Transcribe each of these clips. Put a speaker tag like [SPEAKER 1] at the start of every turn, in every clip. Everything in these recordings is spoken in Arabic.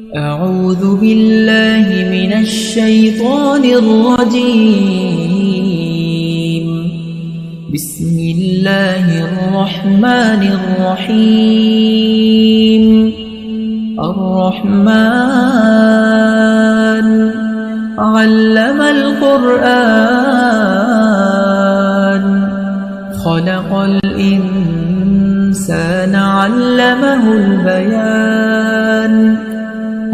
[SPEAKER 1] أعوذ بالله من الشيطان الرجيم. بسم الله الرحمن الرحيم. الرحمن علم القرآن خلق الإنسان علمه البيان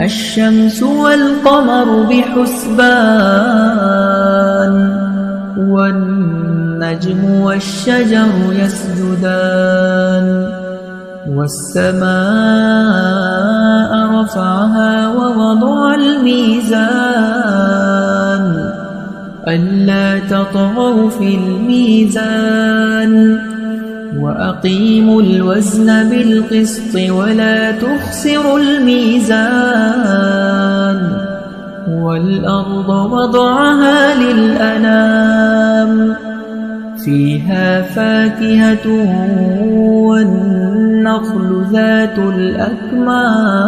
[SPEAKER 1] الشمس والقمر بحسبان والنجم والشجر يسجدان والسماء رفعها ووضع الميزان ألا تطغوا في الميزان وأقيموا الوزن بالقسط ولا تخسروا الميزان والأرض وضعها للأنام فيها فاكهة والنخل ذات الأكمام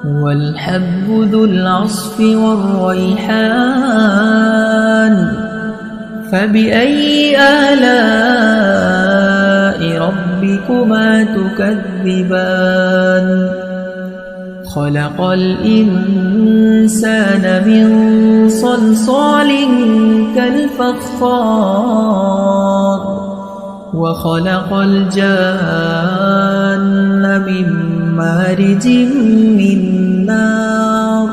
[SPEAKER 1] والحب ذو العصف والريحان فبأي آلاء ربكما تكذبان خلق الإنسان من صلصال كالفخار وخلق الجان من مارج من نار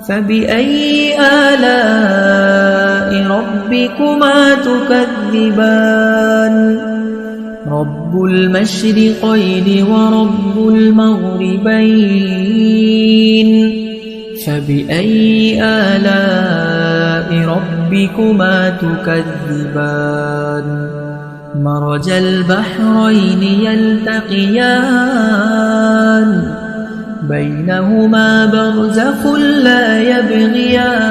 [SPEAKER 1] فبأي آلاء ربكما تكذبان رب المشرقين ورب المغربين فبأي آلاء ربكما تكذبان مرج البحرين يلتقيان بينهما برزخ لا يبغيان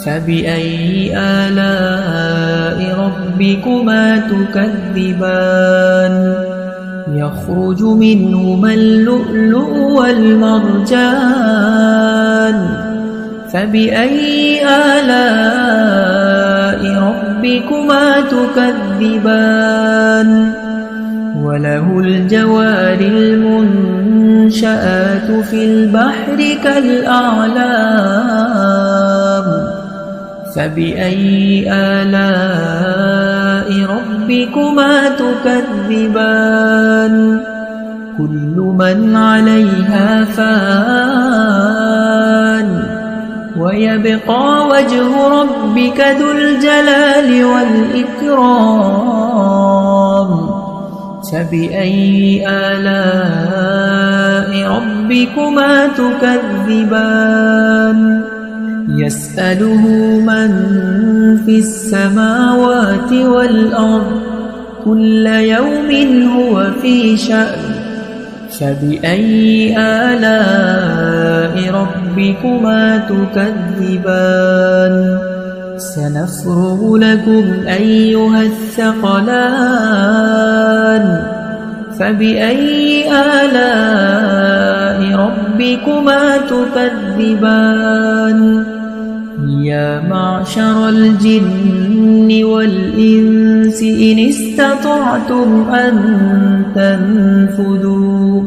[SPEAKER 1] فبأي آلاء ربكما تكذبان يخرج منهما اللؤلؤ والمرجان فبأي آلاء ربكما تكذبان وله الجوار المنشآت في البحر كالأعلام فبأي آلاء ربكما تكذبان كل من عليها فان ويبقى وجه ربك ذو الجلال والإكرام فبأي آلاء ربكما تكذبان يسأله من في السماوات والأرض كل يوم هو في شأن فبأي آلاء ربكما تكذبان سنفرغ لكم أيها الثقلان فبأي آلاء ربكما تكذبان يا معشر الجن والإنس إن استطعتم أن تنفذوا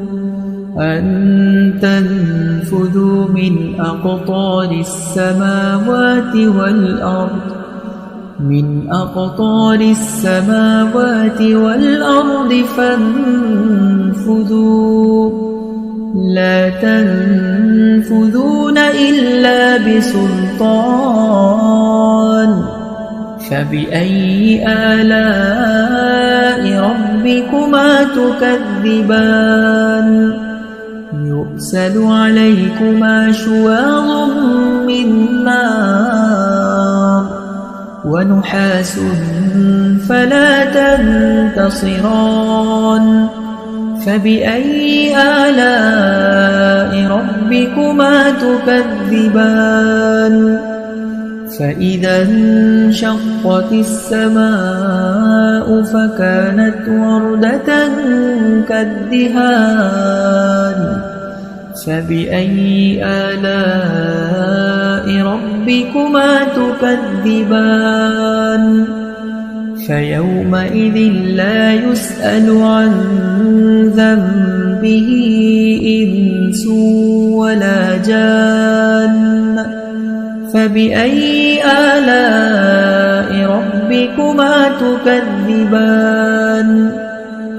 [SPEAKER 1] من أقطار السماوات والأرض فانفذوا لا تنفذون إلا بسلطان فبأي آلاء ربكما تكذبان يرسل عليكما شواظ من نار ونحاس فلا تنتصران فبأي آلاء ربكما تكذبان فإذا انشقت السماء فكانت وردة كالدهان فبأي آلاء ربكما تكذبان فيومئذ لا يسأل عن ذنبه إنس ولا جان فبأي آلاء ربكما تكذبان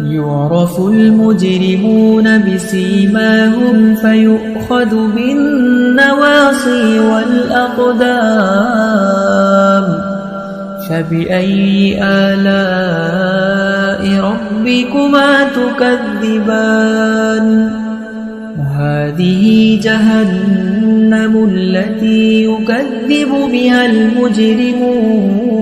[SPEAKER 1] يعرف المجرمون بسيماهم فيؤخذ بالنواصي والأقدام فبأي آلاء ربكما تكذبان هذه جهنم التي يكذب بها المجرمون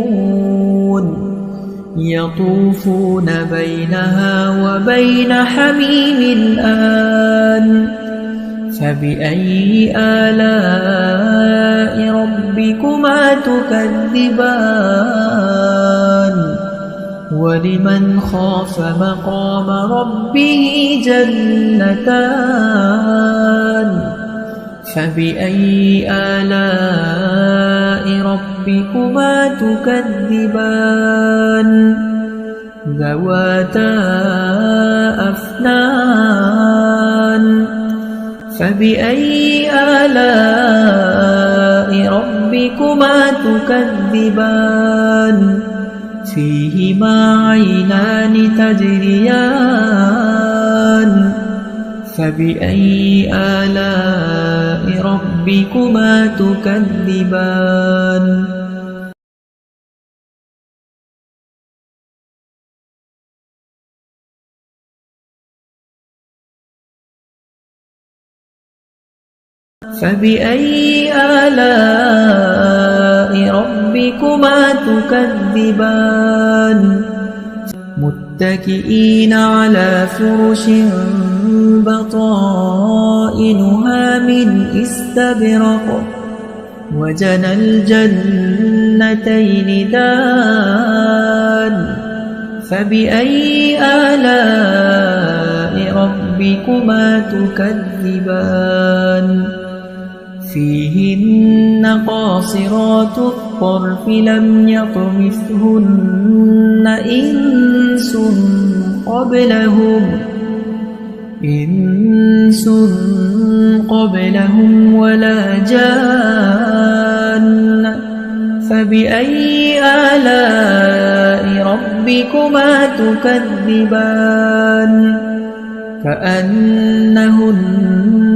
[SPEAKER 1] يطوفون بينها وبين حميم آن فبأي آلاء ربكما تكذبان ولمن خاف مقام ربه جنتان فبأي آلاء ربكما تكذبان ذواتا أفنان فبأي آلاء ربكما تكذبان فيهما عينان تجريان فبأي آلاء ربكما تكذبان فبأي آلاء ربكما تكذبان متكئين على فرش بطائنها من استبرق وجنى الجنتين دان فبأي آلاء ربكما تكذبان فيهن قاصرات الطرف لم يطمثهن إنس قبلهم ولا جان فبأي آلاء ربكما تكذبان كأنهن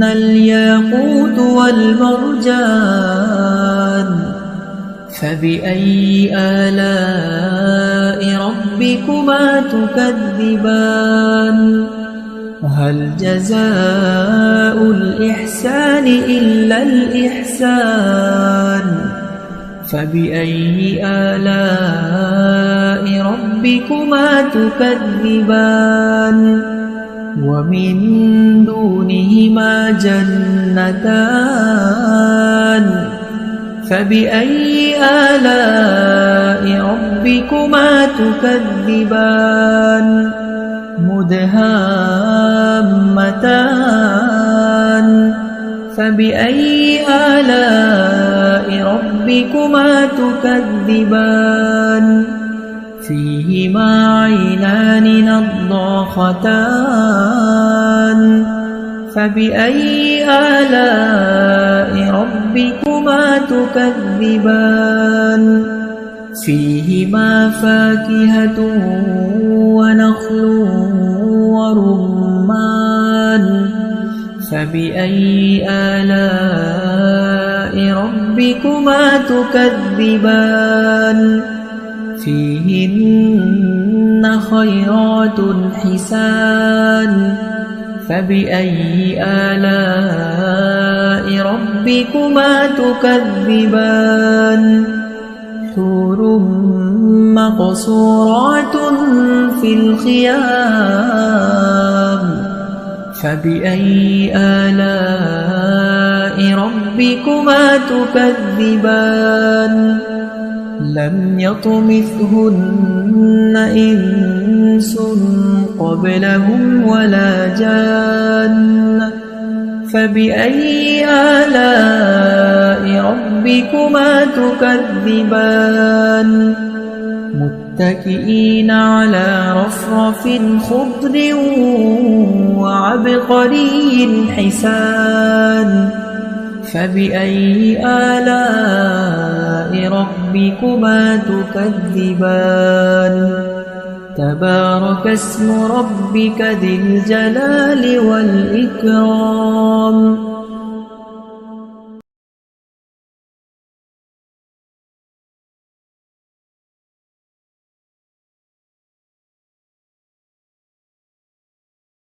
[SPEAKER 1] الياقوت والمرجان فبأي آلاء ربكما تكذبان هل جزاء الإحسان إلا الإحسان فبأي آلاء ربكما تكذبان ومن دونهما جنتان فبأي آلاء ربكما تكذبان مدهامتان فبأي آلاء ربكما تكذبان فيهما عينان نضاختان فبأي آلاء ربكما تكذبان فيهما فاكهة ونخل ورمان فبأي آلاء ربكما تكذبان فيهن خيرات حسان فبأي آلاء ربكما تكذبان حور مقصورات في الخيام فبأي آلاء ربكما ربكما تكذبان لم يطمثهن إنس قبلهم ولا جان فبأي آلاء ربكما تكذبان متكئين على رفرف خضر وعبقري حسان فبأي آلاء ربكما تكذبان تبارك اسم ربك ذي الجلال والإكرام